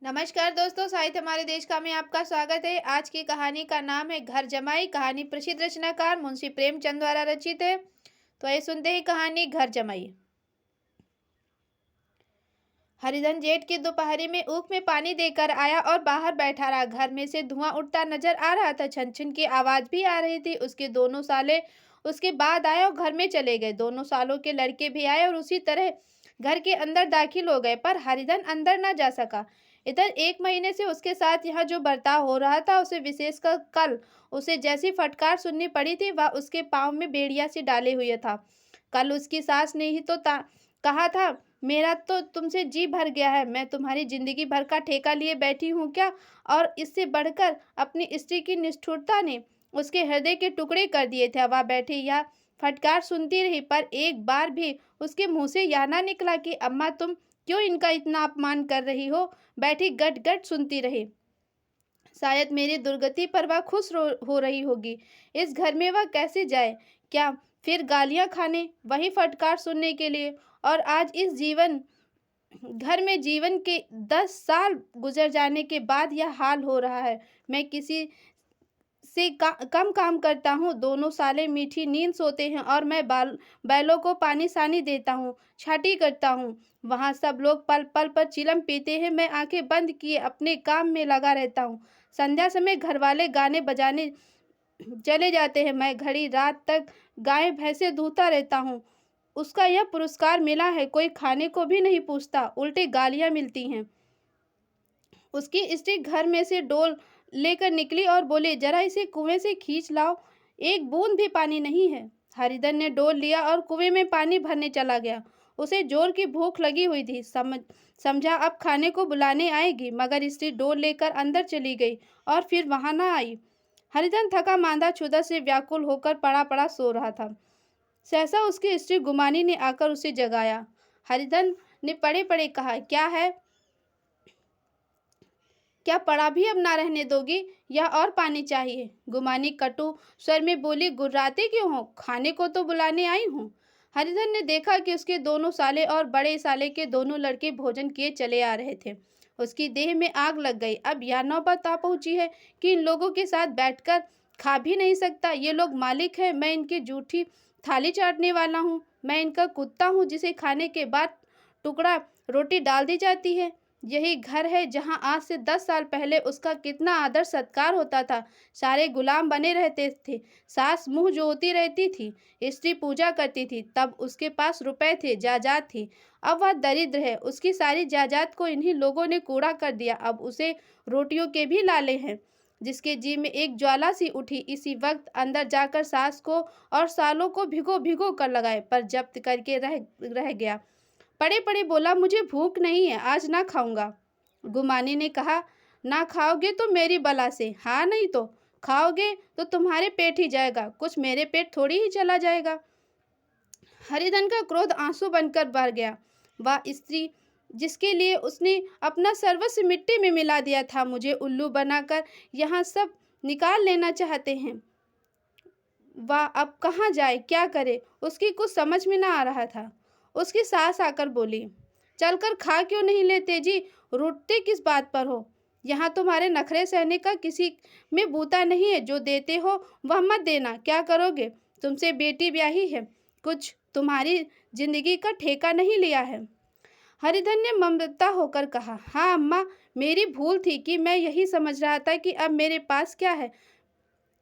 नमस्कार दोस्तों, साहित्य हमारे देश का में आपका स्वागत है। आज की कहानी का नाम है घर जमाई। कहानी प्रसिद्ध रचनाकार मुंशी प्रेमचंद द्वारा रचित है। तो आइए सुनते हैं कहानी घर जमाई। हरिधन जेठ की दोपहरी में ऊख में पानी देकर आया और बाहर बैठा रहा। घर में से धुआं उठता नजर आ रहा था। छन छन की आवाज भी आ रही थी। उसके दोनों साले उसके बाद आए और घर में चले गए। दोनों सालों के लड़के भी आए और उसी तरह घर के अंदर दाखिल हो गए, पर हरिधन अंदर न जा सका। इधर 1 महीने से उसके साथ यहाँ जो बर्ताव हो रहा था, उसे विशेषकर कल उसे जैसी फटकार सुननी पड़ी थी, वह उसके पाँव में बेड़िया सी डाले हुए था। कल उसकी सास ने ही तो कहा था, मेरा तो तुमसे जी भर गया है। मैं तुम्हारी जिंदगी भर का ठेका लिए बैठी हूँ क्या? और इससे बढ़कर अपनी स्त्री की निष्ठुरता ने उसके हृदय के टुकड़े कर दिए थे। वह बैठी यह फटकार सुनती रही, पर एक बार भी उसके मुंह से यह ना निकला कि अम्मा तुम क्यों इनका इतना अपमान कर रही हो। बैठी गट गट सुनती रही। शायद मेरी दुर्गति पर वह खुश हो रही होगी। इस घर में वह कैसे जाए? क्या फिर गालियां खाने, वही फटकार सुनने के लिए? और आज इस जीवन घर में जीवन के 10 साल गुजर जाने के बाद यह हाल हो रहा है। मैं किसी से कम काम करता हूँ। दोनों साले मीठी नींद सोते हैं और मैं बैलों को पानी सानी देता हूँ, छाटी करता हूँ। वहाँ सब लोग पल पल पर चिलम पीते हैं। मैं आंखें बंद किए अपने काम में लगा रहता हूँ। संध्या समय घर वाले गाने बजाने चले जाते हैं। मैं घड़ी रात तक गाय भैंसे दूहता रहता हूँ। उसका यह पुरस्कार मिला है, कोई खाने को भी नहीं पूछता, उल्टे गालियां मिलती हैं। उसकी स्त्री घर में से डोल लेकर निकली और बोली, जरा इसे कुएं से खींच लाओ, एक बूंद भी पानी नहीं है। हरिधन ने डोल लिया और कुएं में पानी भरने चला गया। उसे जोर की भूख लगी हुई थी। समझा अब खाने को बुलाने आएगी, मगर स्त्री डोल लेकर अंदर चली गई और फिर वहां न आई। हरिधन थका मांदा क्षुधा से व्याकुल होकर पड़ा पड़ा सो रहा था। सहसा उसकी स्त्री गुमानी ने आकर उसे जगाया। हरिधन ने पड़े पड़े कहा, क्या है? क्या पड़ा भी अब ना रहने दोगी, या और पानी चाहिए? गुमानी कटु स्वर में बोली, गुर्राते क्यों हो? खाने को तो बुलाने आई हूँ। हरिधन ने देखा कि उसके दोनों साले और बड़े साले के दोनों लड़के भोजन किए चले आ रहे थे। उसकी देह में आग लग गई। अब यह नौबत आ पहुंची है कि इन लोगों के साथ बैठकर खा भी नहीं सकता। ये लोग मालिक है, मैं इनकी जूठी थाली चाटने वाला हूँ। मैं इनका कुत्ता हूँ जिसे खाने के बाद टुकड़ा रोटी डाल दी जाती है। यही घर है जहां आज से 10 साल पहले उसका कितना आदर सत्कार होता था। सारे गुलाम बने रहते थे। सास मुंह जोती रहती थी, स्त्री पूजा करती थी। तब उसके पास रुपए थे, जायदाद थी। अब वह दरिद्र है। उसकी सारी जायदाद को इन्हीं लोगों ने कूड़ा कर दिया। अब उसे रोटियों के भी लाले हैं। जिसके जी में एक ज्वाला सी उठी, इसी वक्त अंदर जाकर सास को और सालों को भिगो भिगो कर लगाए, पर जब्त करके रह गया। पड़े पड़े बोला, मुझे भूख नहीं है, आज ना खाऊंगा। गुमानी ने कहा, ना खाओगे तो मेरी बला से, हाँ नहीं तो खाओगे तो तुम्हारे पेट ही जाएगा, कुछ मेरे पेट थोड़ी ही चला जाएगा। हरिधन का क्रोध आंसू बनकर भर गया। वह स्त्री जिसके लिए उसने अपना सर्वस्व मिट्टी में मिला दिया था, मुझे उल्लू बनाकर यहाँ सब निकाल लेना चाहते हैं। वह अब कहाँ जाए, क्या करे, उसकी कुछ समझ में ना आ रहा था। उसकी सास आकर बोली, चलकर खा क्यों नहीं लेते जी, रूठते किस बात पर हो? यहाँ तुम्हारे नखरे सहने का किसी में बूता नहीं है। जो देते हो वह मत देना, क्या करोगे? तुमसे बेटी ब्याही है, कुछ तुम्हारी जिंदगी का ठेका नहीं लिया है। हरिधन ने ममता होकर कहा, हाँ अम्मा, मेरी भूल थी कि मैं यही समझ रहा था कि अब मेरे पास क्या है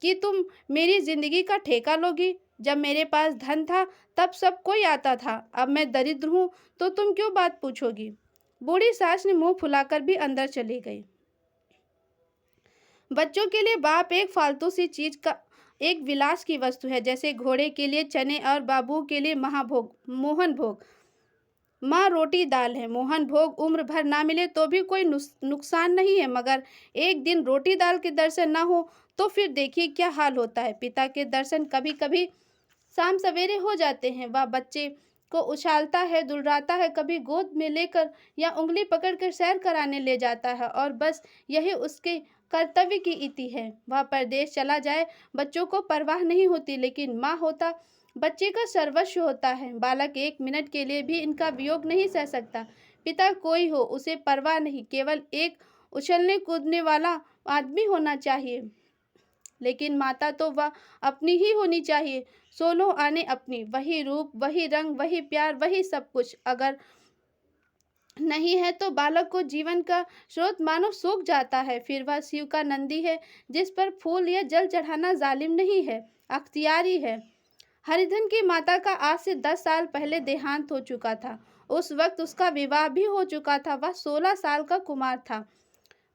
कि तुम मेरी जिंदगी का ठेका लोगी। जब मेरे पास धन था तब सब कोई आता था, अब मैं दरिद्र हूँ तो तुम क्यों बात पूछोगी? बूढ़ी सास ने मुंह फुलाकर भी अंदर चली गई। बच्चों के लिए बाप एक फालतू सी चीज का एक विलास की वस्तु है, जैसे घोड़े के लिए चने और बाबू के लिए महाभोग मोहन भोग। माँ रोटी दाल है, मोहन भोग उम्र भर ना मिले तो भी कोई नुकसान नहीं है, मगर एक दिन रोटी दाल के दर्शन ना हो तो फिर देखिए क्या हाल होता है। पिता के दर्शन कभी कभी शाम सवेरे हो जाते हैं। वह बच्चे को उछालता है, दुलराता है, कभी गोद में लेकर या उंगली पकड़कर सैर कराने ले जाता है, और बस यही उसके कर्तव्य की इति है। वह परदेश चला जाए, बच्चों को परवाह नहीं होती, लेकिन माँ होता बच्चे का सर्वस्व होता है। बालक 1 मिनट के लिए भी इनका वियोग नहीं सह सकता। पिता कोई हो, उसे परवाह नहीं, केवल एक उछलने कूदने वाला आदमी होना चाहिए। लेकिन माता तो वह अपनी ही होनी चाहिए, 16 आने अपनी, वही रूप, वही रंग, वही प्यार, वही सब कुछ। अगर नहीं है तो बालक को जीवन का स्रोत मानो सूख जाता है। फिर वह शिव का नंदी है, जिस पर फूल या जल चढ़ाना जालिम नहीं है, अख्तियारी है। हरिधन की माता का आज से 10 साल पहले देहांत हो चुका था। उस वक्त उसका विवाह भी हो चुका था। वह 16 साल का कुमार था।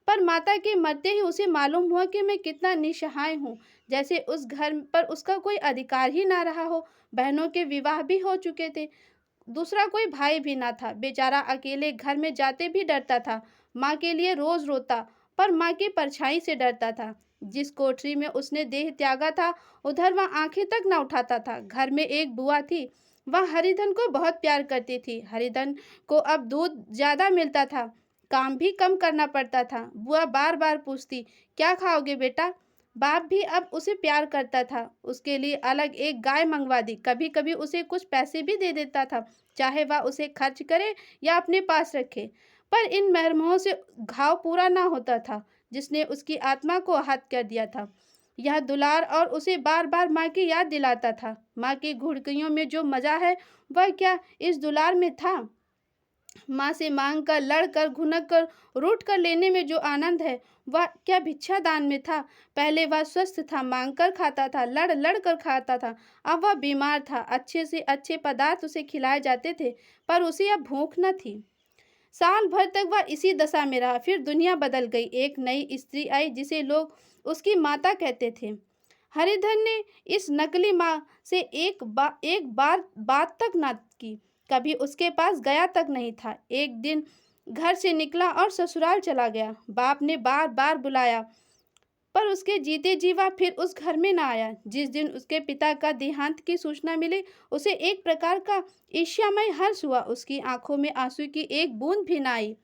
पर माता के मरते ही उसे मालूम हुआ कि मैं कितना निसहाय हूँ, जैसे उस घर पर उसका कोई अधिकार ही ना रहा हो। बहनों के विवाह भी हो चुके थे, दूसरा कोई भाई भी ना था। बेचारा अकेले घर में जाते भी डरता था। माँ के लिए रोज रोता, पर माँ की परछाई से डरता था। जिस कोठरी में उसने देह त्यागा था, उधर वह आंखें तक न उठाता था। घर में एक बुआ थी, वह हरिधन को बहुत प्यार करती थी। हरिधन को अब दूध ज्यादा मिलता था, काम भी कम करना पड़ता था। बुआ बार बार पूछती, क्या खाओगे बेटा? बाप भी अब उसे प्यार करता था। उसके लिए अलग एक गाय मंगवा दी। कभी कभी उसे कुछ पैसे भी दे देता था, चाहे वह उसे खर्च करे या अपने पास रखे। पर इन मरहमों से घाव पूरा ना होता था, जिसने उसकी आत्मा को आहत कर दिया था। यह दुलार और उसे बार बार माँ की याद दिलाता था। माँ की घुड़कियों में जो मजा है, वह क्या इस दुलार में था? माँ से मांग कर, लड़ कर, घुनक कर, रूठ कर लेने में जो आनंद है, वह क्या भिक्षा दान में था? पहले वह स्वस्थ था, मांग कर खाता था, लड़ लड़ कर खाता था। अब वह बीमार था, अच्छे से अच्छे पदार्थ उसे खिलाए जाते थे, पर उसे अब भूख न थी। साल भर तक वह इसी दशा में रहा। फिर दुनिया बदल गई। एक नई स्त्री आई, जिसे लोग उसकी माता कहते थे। हरिधन ने इस नकली माँ से एक बार बात तक ना की, कभी उसके पास गया तक नहीं था। एक दिन घर से निकला और ससुराल चला गया। बाप ने बार बार बुलाया, पर उसके जीते जी वह फिर उस घर में न आया। जिस दिन उसके पिता का देहांत की सूचना मिली, उसे एक प्रकार का ईर्ष्यामय हर्ष हुआ। उसकी आंखों में आंसू की एक बूंद भी न आई।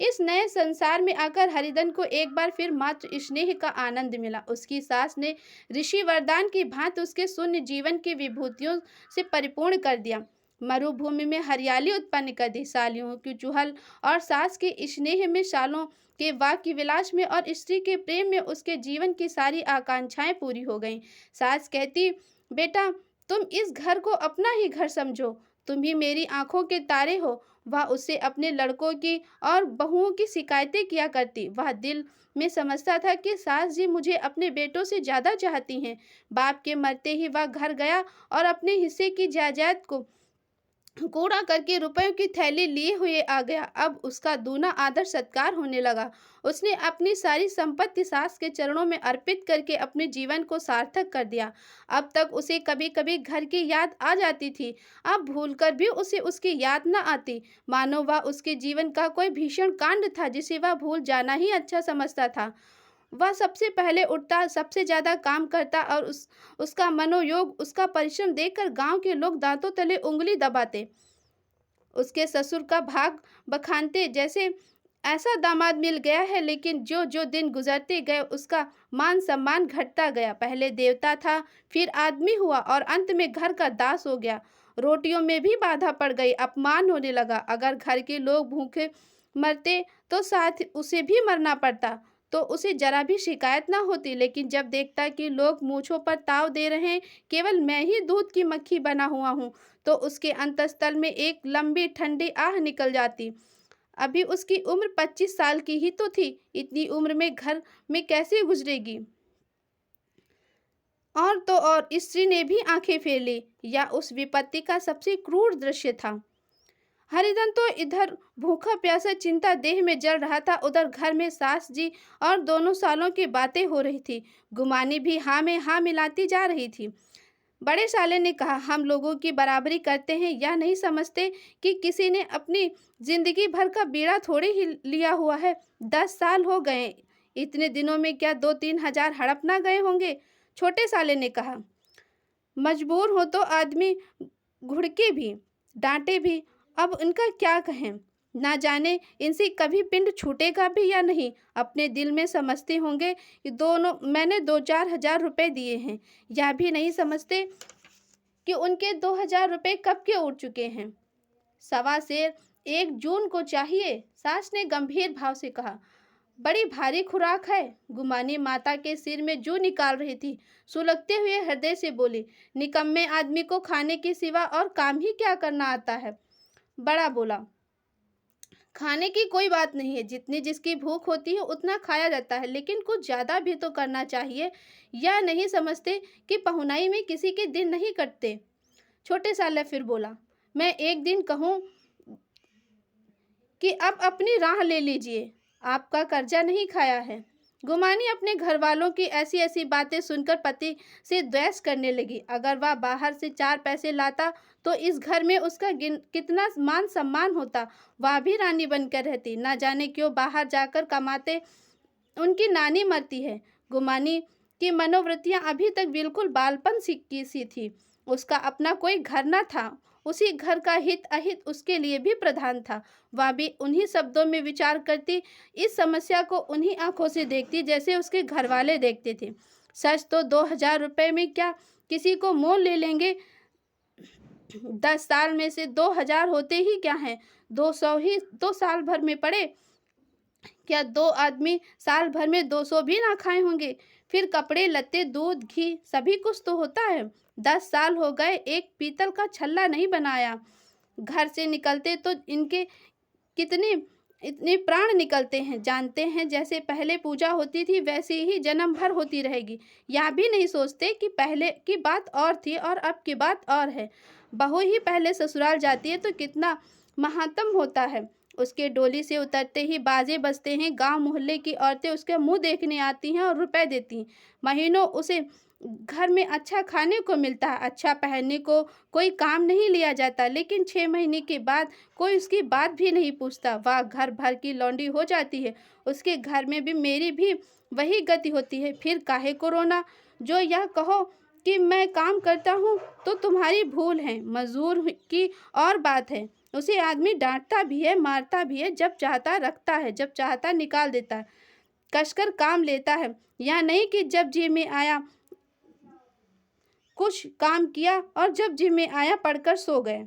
इस नए संसार में आकर हरिधन को एक बार फिर मातृ स्नेह का आनंद मिला। उसकी सास ने ऋषि वरदान की भांति उसके शून्य जीवन की विभूतियों से परिपूर्ण कर दिया। मरुभूमि में हरियाली उत्पन्न कर दी। सालियों की चुहल और सास के स्नेह में, सालों के वाक्य विलास में और स्त्री के प्रेम में उसके जीवन की सारी आकांक्षाएं पूरी हो गईं। सास कहती, बेटा तुम इस घर को अपना ही घर समझो, तुम ही मेरी आंखों के तारे हो। वह उससे अपने लड़कों की और बहुओं की शिकायतें किया करती। वह दिल में समझता था कि सास जी मुझे अपने बेटों से ज़्यादा चाहती हैं। बाप के मरते ही वह घर गया और अपने हिस्से की जायदाद को कूड़ा करके रुपयों की थैली लिए हुए आ गया। अब उसका दूना आदर सत्कार होने लगा। उसने अपनी सारी संपत्ति सास के चरणों में अर्पित करके अपने जीवन को सार्थक कर दिया। अब तक उसे कभी कभी घर की याद आ जाती थी, अब भूलकर भी उसे उसकी याद न आती, मानो वह उसके जीवन का कोई भीषण कांड था जिसे वह भूल जाना ही अच्छा समझता था। वह सबसे पहले उठता, सबसे ज्यादा काम करता और उसका मनोयोग, उसका परिश्रम देखकर गांव के लोग दांतों तले उंगली दबाते, उसके ससुर का भाग बखानते, जैसे ऐसा दामाद मिल गया है। लेकिन जो जो दिन गुजरते गए, उसका मान सम्मान घटता गया। पहले देवता था, फिर आदमी हुआ और अंत में घर का दास हो गया। रोटियों में भी बाधा पड़ गई, अपमान होने लगा। अगर घर के लोग भूखे मरते तो साथ उसे भी मरना पड़ता, तो उसे जरा भी शिकायत ना होती। लेकिन जब देखता कि लोग मूंछों पर ताव दे रहे हैं, केवल मैं ही दूध की मक्खी बना हुआ हूँ, तो उसके अंतस्तल में एक लंबी ठंडी आह निकल जाती। अभी उसकी उम्र 25 साल की ही तो थी, इतनी उम्र में घर में कैसे गुजरेगी? और तो और स्त्री ने भी आंखें फेर ली। यह उस विपत्ति का सबसे क्रूर दृश्य था। हरिधन तो इधर भूखा प्यासा चिंता देह में जल रहा था, उधर घर में सास जी और दोनों सालों की बातें हो रही थी। गुमानी भी हाँ में हाँ मिलाती जा रही थी। बड़े साले ने कहा, हम लोगों की बराबरी करते हैं, या नहीं समझते कि किसी ने अपनी जिंदगी भर का बीड़ा थोड़ी ही लिया हुआ है। 10 साल हो गए, इतने दिनों में क्या 2-3 हजार हड़प ना गए होंगे? छोटे साले ने कहा, मजबूर हो तो आदमी घुड़के भी, डांटे भी, अब इनका क्या कहें? ना जाने इनसे कभी पिंड छूटेगा भी या नहीं। अपने दिल में समझते होंगे कि दोनों मैंने 2-4 हजार रुपए दिए हैं, यह भी नहीं समझते कि उनके 2 हजार रुपए कब के उड़ चुके हैं। सवा शेर 1 जून को चाहिए, सास ने गंभीर भाव से कहा। बड़ी भारी खुराक है। गुमानी माता के सिर में जूं निकाल रही थी। सुलगते हुए हृदय से बोली, निकम्मे आदमी को खाने के सिवा और काम ही क्या करना आता है। बड़ा बोला, खाने की कोई बात नहीं है, जितनी जिसकी भूख होती है उतना खाया जाता है, लेकिन कुछ ज्यादा भी तो करना चाहिए। या नहीं समझते कि पहुनाई में किसी के दिन नहीं कटते। छोटे साले फिर बोला, मैं एक दिन कहूँ कि अब अपनी राह ले लीजिए, आपका कर्जा नहीं खाया है। गुमानी अपने घर वालों की ऐसी ऐसी बातें सुनकर पति से द्वेष करने लगी। अगर वह बाहर से 4 पैसे लाता तो इस घर में उसका कितना मान सम्मान होता। वह भी रानी बनकर रहती। न जाने क्यों बाहर जाकर कमाते उनकी नानी मरती है। गुमानी की मनोवृत्तियां अभी तक बिल्कुल बालपन की सी थी। उसका अपना कोई घर न था। उसी घर का हित अहित उसके लिए भी प्रधान था। वह भी उन्हीं शब्दों में विचार करती, इस समस्या को उन्हीं आंखों से देखती जैसे उसके घर वाले देखते थे। सच तो 2000 रुपये में क्या किसी को मोल ले लेंगे। 10 साल में से 2000 होते ही क्या हैं। 200 ही तो साल भर में पड़े। क्या 2 आदमी साल भर में 200 भी ना खाए होंगे। फिर कपड़े लत्ते दूध घी सभी कुछ तो होता है। 10 साल हो गए, एक पीतल का छल्ला नहीं बनाया। घर से निकलते तो इनके कितने इतने प्राण निकलते हैं। जानते हैं जैसे पहले पूजा होती थी वैसे ही जन्म भर होती रहेगी। यह भी नहीं सोचते कि पहले की बात और थी और अब की बात और है। बहू ही पहले ससुराल जाती है तो कितना महात्म होता है। उसके डोली से उतरते ही बाजे बजते हैं। गांव मोहल्ले की औरतें उसके मुंह देखने आती हैं और रुपए देती हैं। महीनों उसे घर में अच्छा खाने को मिलता है, अच्छा पहनने को कोई काम नहीं लिया जाता, लेकिन 6 महीने के बाद कोई उसकी बात भी नहीं पूछता। वह घर भर की लौंडी हो जाती है। उसके घर में भी मेरी भी वही गति होती है। फिर काहे को रोना। जो यह कहो कि मैं काम करता हूँ तो तुम्हारी भूल है। मजदूर की और बात है। उसे आदमी डांटता भी है, मारता भी है, जब चाहता रखता है, जब चाहता निकाल देता है, कसकर काम लेता है। यह नहीं कि जब जी में आया कुछ काम किया और जब जी में आया पढ़कर सो गए।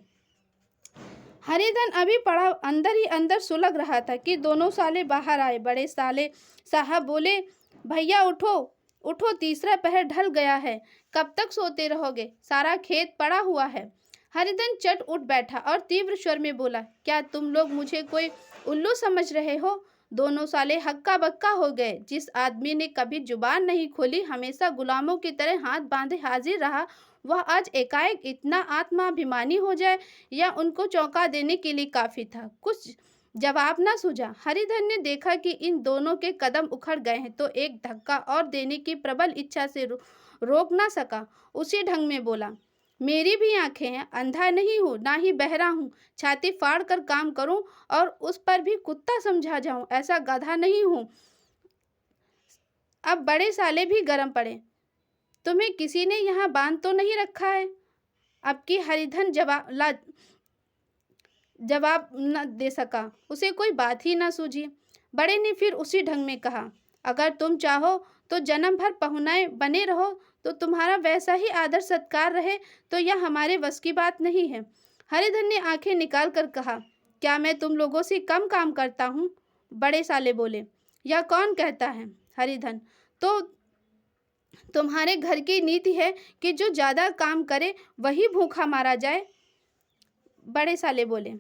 हरिधन अभी पड़ा अंदर ही अंदर सुलग रहा था कि दोनों साले बाहर आए। बड़े साले साहब बोले, भैया उठो उठो, तीसरा पहर ढल गया है, कब तक सोते रहोगे, सारा खेत पड़ा हुआ है। हरिधन चट उठ बैठा और तीव्र स्वर में बोला, क्या तुम लोग मुझे कोई उल्लू समझ रहे हो। दोनों साले हक्का बक्का हो गए। जिस आदमी ने कभी जुबान नहीं खोली, हमेशा गुलामों की तरह हाथ बांधे हाजिर रहा, वह आज एकाएक इतना आत्माभिमानी हो जाए, या उनको चौंका देने के लिए काफी था। कुछ जवाब ना सूझा। हरिधन ने देखा कि इन दोनों के कदम उखड़ गए हैं तो एक धक्का और देने की प्रबल इच्छा से रोक ना सका। उसी ढंग में बोला, मेरी भी आंखें हैं, अंधा नहीं हूँ ना ही बहरा हूँ। छाती फाड़ कर काम करूं और उस पर भी कुत्ता समझा जाऊं, ऐसा गधा नहीं हूँ। अब बड़े साले भी गरम पड़े। तुम्हें किसी ने यहाँ बांध तो नहीं रखा है। अब की हरिधन जवाब न दे सका। उसे कोई बात ही न सूझी। बड़े ने फिर उसी ढंग में कहा, अगर तुम चाहो तो जन्म भर पहुनाए बने रहो, तो तुम्हारा वैसा ही आदर सत्कार रहे, तो यह हमारे बस की बात नहीं है। हरिधन ने आंखें निकाल कर कहा, क्या मैं तुम लोगों से कम काम करता हूँ। बड़े साले बोले, यह कौन कहता है। हरिधन, तो तुम्हारे घर की नीति है कि जो ज्यादा काम करे वही भूखा मारा जाए। बड़े साले बोले,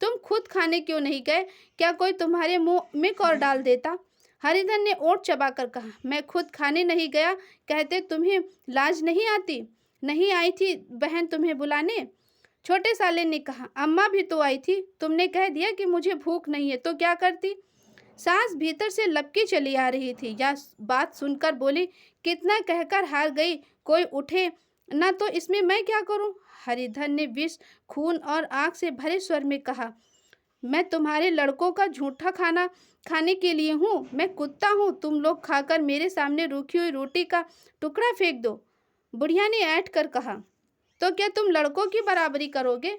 तुम खुद खाने क्यों नहीं गए, क्या कोई तुम्हारे मुंह में कौर डाल देता। हरिधन ने ओठ चबाकर कहा, मैं खुद खाने नहीं गया, कहते तुम्हें लाज नहीं आती। नहीं आई थी बहन तुम्हें बुलाने। छोटे साले ने कहा, अम्मा भी तो आई थी, तुमने कह दिया कि मुझे भूख नहीं है, तो क्या करती। सास भीतर से लपकी चली आ रही थी। यह बात सुनकर बोली, कितना कहकर हार गई, कोई उठे ना तो इसमें मैं क्या करूं। हरिधन ने विष खून और आग से भरे स्वर में कहा, मैं तुम्हारे लड़कों का झूठा खाना खाने के लिए हूँ। मैं कुत्ता हूँ। तुम लोग खाकर मेरे सामने रूखी हुई रोटी का टुकड़ा फेंक दो। बुढ़िया ने ऐंठ कर कहा, तो क्या तुम लड़कों की बराबरी करोगे।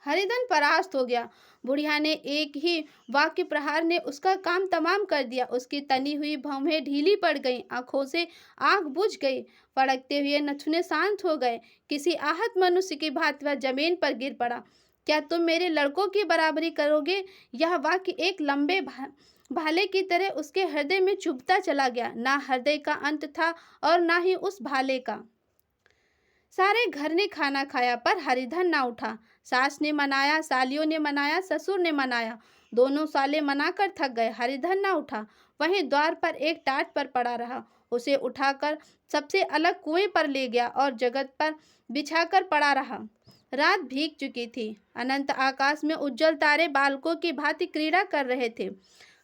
हरिधन परास्त हो गया। बुढ़िया ने एक ही वाक्य प्रहार ने उसका काम तमाम कर दिया। उसकी तनी हुई भौहें ढीली पड़ गईं, आंखों से आग बुझ गई, फड़कते हुए नथुने शांत हो गए। किसी आहत मनुष्य की भांति वह जमीन पर गिर पड़ा। क्या तुम मेरे लड़कों की बराबरी करोगे? यह वाक्य एक लंबे भाले की तरह उसके हृदय में चुभता चला गया। ना हृदय का अंत था और ना ही उस भाले का। सारे घर ने खाना खाया पर हरिधन ना उठा। सास ने मनाया, सालियों ने मनाया, ससुर ने मनाया, दोनों साले मनाकर थक गए। हरिधन ना उठा, वहीं द्वार पर एक टाट पर पड़ा रहा। उसे उठाकर सबसे अलग कुएं पर ले गया और जगत पर बिछाकर पड़ा रहा। रात भीग चुकी थी। अनंत आकाश में उज्जवल तारे बालकों की भांति क्रीड़ा कर रहे थे।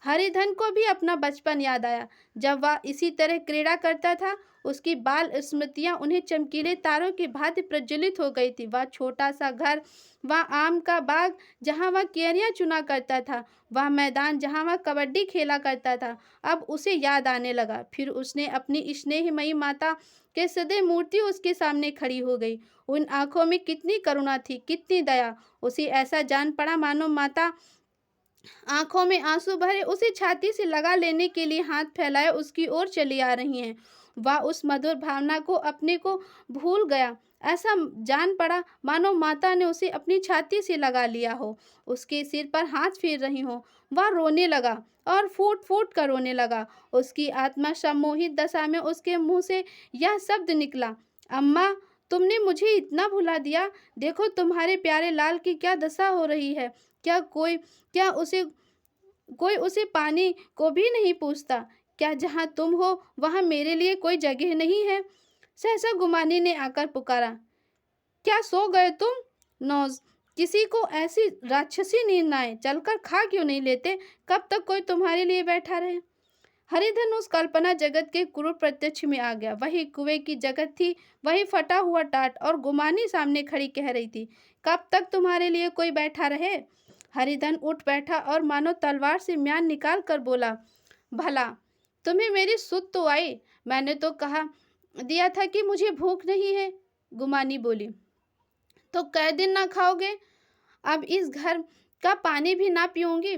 हरिधन को भी अपना बचपन याद आया, जब वह इसी तरह क्रीड़ा करता था। उसकी बाल स्मृतियां उन्हें चमकीले तारों की भांति प्रज्वलित हो गई थी। वह छोटा सा घर, वह आम का बाग जहां वह केरियां चुना करता था, वह मैदान जहां वह कबड्डी खेला करता था, अब उसे याद आने लगा। फिर उसने अपनी स्नेहमयी माता के सदैव मूर्ति उसके सामने खड़ी हो गई। उन आंखों में कितनी करुणा थी, कितनी दया। उसे ऐसा जान पड़ा मानो माता आंखों में आंसू भरे उसे छाती से लगा लेने के लिए हाथ फैलाए उसकी ओर चली आ रही हैं। वह उस मधुर भावना को अपने को भूल गया। ऐसा जान पड़ा मानो माता ने उसे अपनी छाती से लगा लिया हो, उसके सिर पर हाथ फेर रही हो। वह रोने लगा और फूट फूट कर रोने लगा। उसकी आत्मा सम्मोहित दशा में उसके मुंह से यह शब्द निकला, अम्मा, तुमने मुझे इतना भुला दिया। देखो तुम्हारे प्यारे लाल की क्या दशा हो रही है। क्या कोई क्या उसे कोई उसे पानी को भी नहीं पूछता? क्या जहाँ तुम हो वहाँ मेरे लिए कोई जगह नहीं है? सहसा गुमानी ने आकर पुकारा, क्या सो गए तुम? नौज, किसी को ऐसी राक्षसी नींद ना आए, चलकर खा क्यों नहीं लेते? कब तक कोई तुम्हारे लिए बैठा रहे? हरिधन उस कल्पना जगत के क्रूर प्रत्यक्ष में आ गया। वही कुएं की जगत थी, वही फटा हुआ टाट, और गुमानी सामने खड़ी कह रही थी, कब तक तुम्हारे लिए कोई बैठा रहे? हरिधन उठ बैठा और मानो तलवार से म्यान निकाल कर बोला, भला तुम्हें मेरी सुध तो आई? मैंने तो कहा दिया था कि मुझे भूख नहीं है। गुमानी बोली, तो कै दिन ना खाओगे? अब इस घर का पानी भी ना पीऊंगी।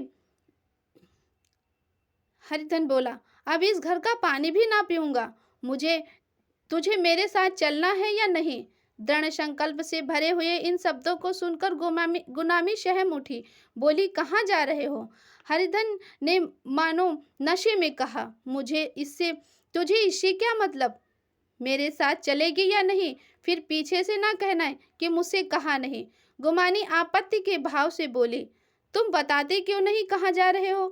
हरिधन बोला, अब इस घर का पानी भी ना पीऊंगा। मुझे तुझे मेरे साथ चलना है या नहीं? दृढ़ संकल्प से भरे हुए इन शब्दों को सुनकर गुनामी सहम उठी। बोली, कहाँ जा रहे हो? हरिधन ने मानो नशे में कहा, तुझे इससे क्या मतलब? मेरे साथ चलेगी या नहीं? फिर पीछे से ना कहना है कि मुझसे कहा नहीं। गुमानी आपत्ति के भाव से बोली, तुम बताते क्यों नहीं कहाँ जा रहे हो?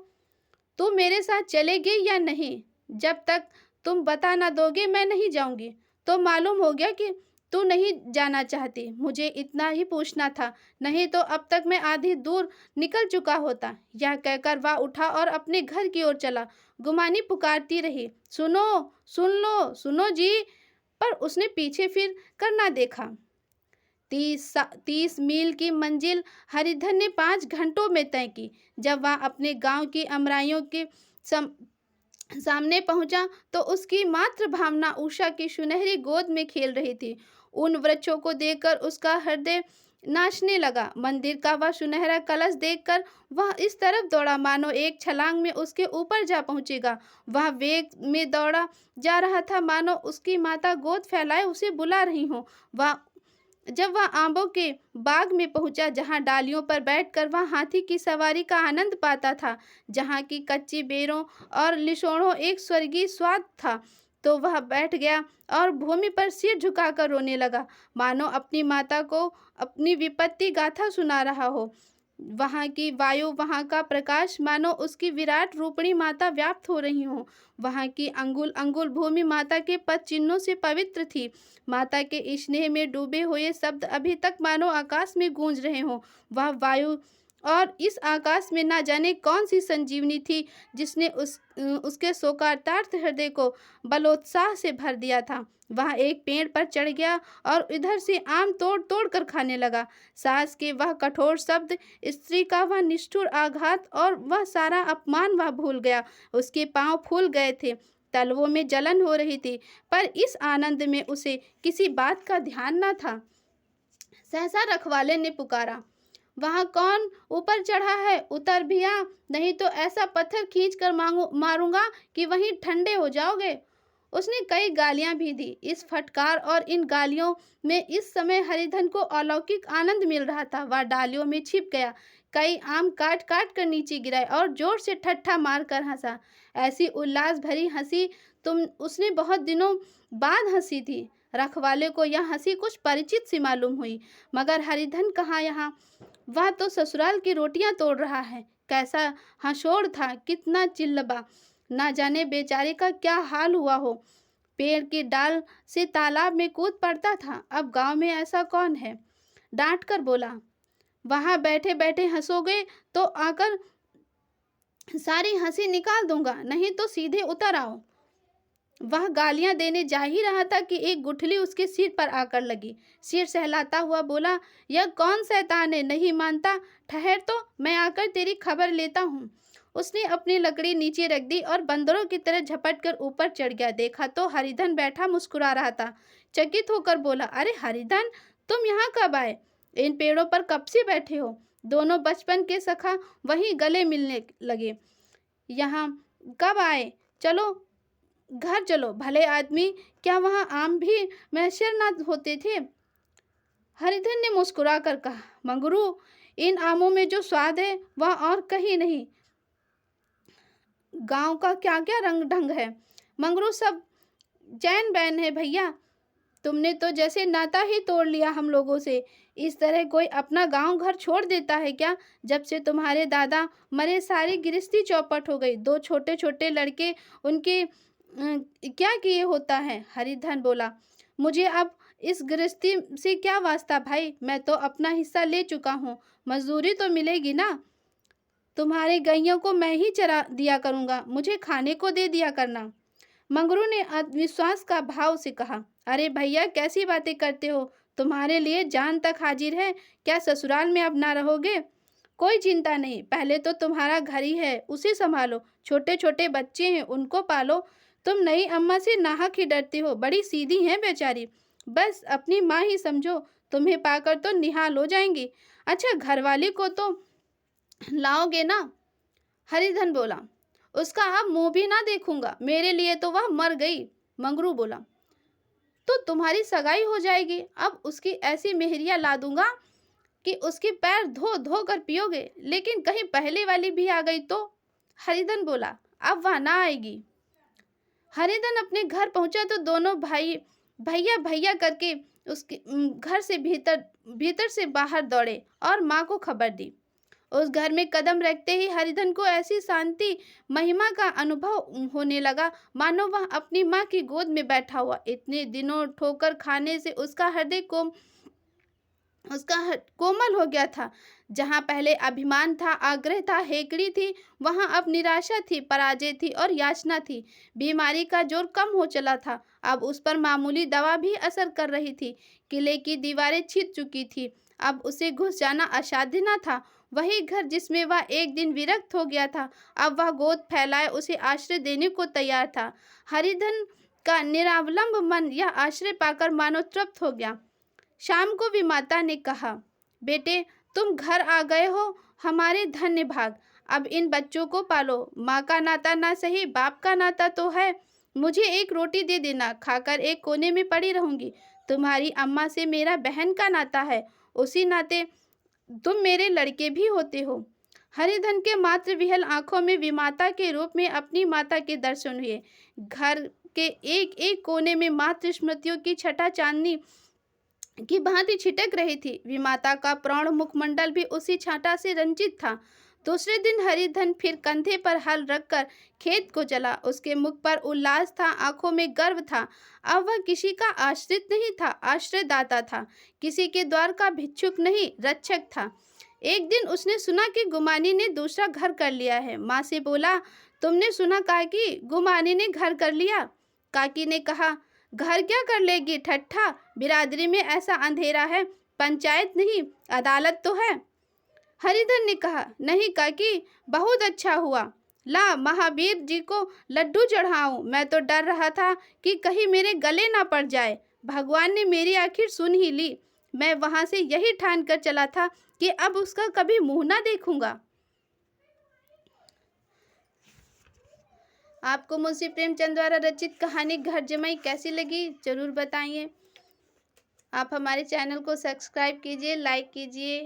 तुम मेरे साथ चलेगी या नहीं? जब तक तुम बता ना दोगे मैं नहीं जाऊंगी। तो मालूम हो गया कि तू नहीं जाना चाहती। मुझे इतना ही पूछना था, नहीं तो अब तक मैं आधी दूर निकल चुका होता। यह कहकर वह उठा और अपने घर की ओर चला। गुमानी पुकारती रही, सुनो, सुन लो, सुनो जी, पर उसने पीछे फिर कर ना देखा। 30 मील की मंजिल हरिधन ने 5 घंटों में तय की। जब वह अपने गांव की अमराइयों के सामने पहुंचा तो उसकी मातृ भावना उषा की सुनहरी गोद में खेल रही थी। उन वृक्षों को देखकर उसका हृदय नाचने लगा। मंदिर का वह सुनहरा कलश देखकर वह इस तरफ दौड़ा मानो एक छलांग में उसके ऊपर जा पहुंचेगा। वह वेग में दौड़ा जा रहा था मानो उसकी माता गोद फैलाए उसे बुला रही हो। जब वह आंबों के बाग में पहुंचा, जहां डालियों पर बैठकर वह हाथी की सवारी का आनंद पाता था, जहां की कच्ची बेरों और लिसोड़ों एक स्वर्गीय स्वाद था, तो वह बैठ गया और भूमि पर सिर झुकाकर रोने लगा, मानो अपनी माता को अपनी विपत्ति गाथा सुना रहा हो। वहाँ की वायु, वहाँ का प्रकाश मानो उसकी विराट रूपणी माता व्याप्त हो रही हो। वहाँ की अंगुल अंगुल भूमि माता के पद चिन्हों से पवित्र थी। माता के स्नेह में डूबे हुए शब्द अभी तक मानो आकाश में गूंज रहे हों। वह वायु और इस आकाश में ना जाने कौन सी संजीवनी थी जिसने उसके शोकार्तार्थ हृदय को बलोत्साह से भर दिया था। वह एक पेड़ पर चढ़ गया और इधर से आम तोड़ तोड़ कर खाने लगा। सास के वह कठोर शब्द, स्त्री का वह निष्ठुर आघात और वह सारा अपमान वह भूल गया। उसके पांव फूल गए थे, तलवों में जलन हो रही थी, पर इस आनंद में उसे किसी बात का ध्यान न था। सहसा रखवाले ने पुकारा, वहाँ कौन ऊपर चढ़ा है? उतर भी आ, नहीं तो ऐसा पत्थर खींच कर मारूंगा कि वहीं ठंडे हो जाओगे। उसने कई गालियां भी दी। इस फटकार और इन गालियों में इस समय हरिधन को अलौकिक आनंद मिल रहा था। वह डालियों में छिप गया, कई आम काट काट कर नीचे गिराए और जोर से ठट्ठा मारकर हंसा। ऐसी उल्लास भरी हंसी तुम उसने बहुत दिनों बाद हंसी थी। रखवाले को यह हंसी कुछ परिचित सी मालूम हुई। मगर हरिधन कहाँ यहाँ? वह तो ससुराल की रोटियां तोड़ रहा है। कैसा हंसोड़ था, कितना चिल्लबा! ना जाने बेचारे का क्या हाल हुआ हो। पेड़ की डाल से तालाब में कूद पड़ता था। अब गांव में ऐसा कौन है? डांट कर बोला, वहां बैठे बैठे हंसोगे तो आकर सारी हंसी निकाल दूंगा, नहीं तो सीधे उतर आओ। वह गालियां देने जा ही रहा था कि एक गुठली उसके सिर पर आकर लगी। सिर सहलाता हुआ बोला, यह कौन शैतान है, नहीं मानता? ठहर तो मैं आकर तेरी खबर लेता हूँ। उसने अपनी लकड़ी नीचे रख दी और बंदरों की तरह झपट कर ऊपर चढ़ गया। देखा तो हरिधन बैठा मुस्कुरा रहा था। चकित होकर बोला, अरे हरिधन, तुम यहाँ कब आए? इन पेड़ों पर कब से बैठे हो? दोनों बचपन के सखा वहीं गले मिलने लगे। यहाँ कब आए? चलो घर चलो। भले आदमी, क्या वहां आम भी मैसर ना होते थे? हरिधन ने मुस्कुरा कर कहा, मंगरू, इन आमों में जो स्वाद है वह और कहीं नहीं। गांव का क्या क्या रंग ढंग है। मंगरू सब चैन बैन है भैया। तुमने तो जैसे नाता ही तोड़ लिया हम लोगों से। इस तरह कोई अपना गांव घर छोड़ देता है क्या? जब से तुम्हारे दादा मरे सारी गृहस्थी चौपट हो गई। दो छोटे छोटे लड़के, उनके क्या किए होता है? हरिधन बोला, मुझे अब इस गृहस्थी से क्या वास्ता भाई? मैं तो अपना हिस्सा ले चुका हूँ, मजदूरी तो मिलेगी ना। तुम्हारे गैयों को मैं ही चरा दिया करूँगा, मुझे खाने को दे दिया करना। मंगरू ने अविश्वास का भाव से कहा, अरे भैया, कैसी बातें करते हो? तुम्हारे लिए जान तक हाजिर है। क्या ससुराल में अब ना रहोगे? कोई चिंता नहीं, पहले तो तुम्हारा घर ही है, उसे संभालो। छोटे छोटे बच्चे हैं, उनको पालो। तुम नई अम्मा से नाहक ही डरते हो, बड़ी सीधी हैं बेचारी, बस अपनी माँ ही समझो। तुम्हें पाकर तो निहाल हो जाएंगी। अच्छा, घरवाली को तो लाओगे ना? हरिधन बोला, उसका अब मुंह भी ना देखूंगा, मेरे लिए तो वह मर गई। मंगरू बोला, तो तुम्हारी सगाई हो जाएगी। अब उसकी ऐसी मेहरिया ला दूंगा कि उसके पैर धो धो कर पियोगे। लेकिन कहीं पहले वाली भी आ गई तो? हरिधन बोला, अब वह ना आएगी। हरिधन अपने घर पहुंचा तो दोनों भाई भैया भैया करके उसके घर से भीतर भीतर से बाहर दौड़े और माँ को खबर दी। उस घर में कदम रखते ही हरिधन को ऐसी शांति महिमा का अनुभव होने लगा, मानो वह अपनी माँ की गोद में बैठा हुआ। इतने दिनों ठोकर खाने से उसका हृदय को कोमल हो गया था। जहाँ पहले अभिमान था, आग्रह था, हेकड़ी थी, वहाँ अब निराशा थी, पराजय थी और याचना थी। बीमारी का जोर कम हो चला था। अब उस पर मामूली दवा भी असर कर रही थी। किले की दीवारें छिद चुकी थी। अब उसे घुस जाना असाध्य न था। वही घर जिसमें वह एक दिन विरक्त हो गया था, अब वह गोद फैलाए उसे आश्रय देने को तैयार था। हरिधन का निरावलंब मन यह आश्रय पाकर मानो तृप्त हो गया। शाम को विमाता ने कहा, बेटे, तुम घर आ गए हो, हमारे धन्य भाग। अब इन बच्चों को पालो। माँ का नाता ना सही, बाप का नाता तो है। मुझे एक रोटी दे देना, खाकर एक कोने में पड़ी रहूंगी। तुम्हारी अम्मा से मेरा बहन का नाता है, उसी नाते तुम मेरे लड़के भी होते हो। हरिधन के मात्र विहल आंखों में विमाता के रूप में अपनी माता के दर्शन हुए। घर के एक एक कोने में मातृ स्मृतियों की छटा चांदनी की भांति छिटक रही थी। विमाता का प्रौढ़ मुखमंडल भी उसी छाटा से रंजित था। दूसरे दिन हरिधन फिर कंधे पर हल रखकर खेत को चला। उसके मुख पर उल्लास था, आंखों में गर्व था। अब वह किसी का आश्रित नहीं था, आश्रयदाता था। किसी के द्वार का भिक्षुक नहीं, रक्षक था। एक दिन उसने सुना कि गुमानी ने दूसरा घर कर लिया है। माँ से बोला, तुमने सुना काकी, गुमानी ने घर कर लिया? काकी ने कहा, घर क्या कर लेगी ठट्ठा, बिरादरी में ऐसा अंधेरा है, पंचायत नहीं अदालत तो है। हरिधन ने कहा, नहीं काकी, बहुत अच्छा हुआ। ला महावीर जी को लड्डू चढ़ाऊं। मैं तो डर रहा था कि कहीं मेरे गले ना पड़ जाए। भगवान ने मेरी आखिर सुन ही ली। मैं वहां से यही ठान कर चला था कि अब उसका कभी मुंह ना देखूंगा। आपको मुंशी प्रेमचंद द्वारा रचित कहानी घर जमाई कैसी लगी, ज़रूर बताइए। आप हमारे चैनल को सब्सक्राइब कीजिए, लाइक कीजिए।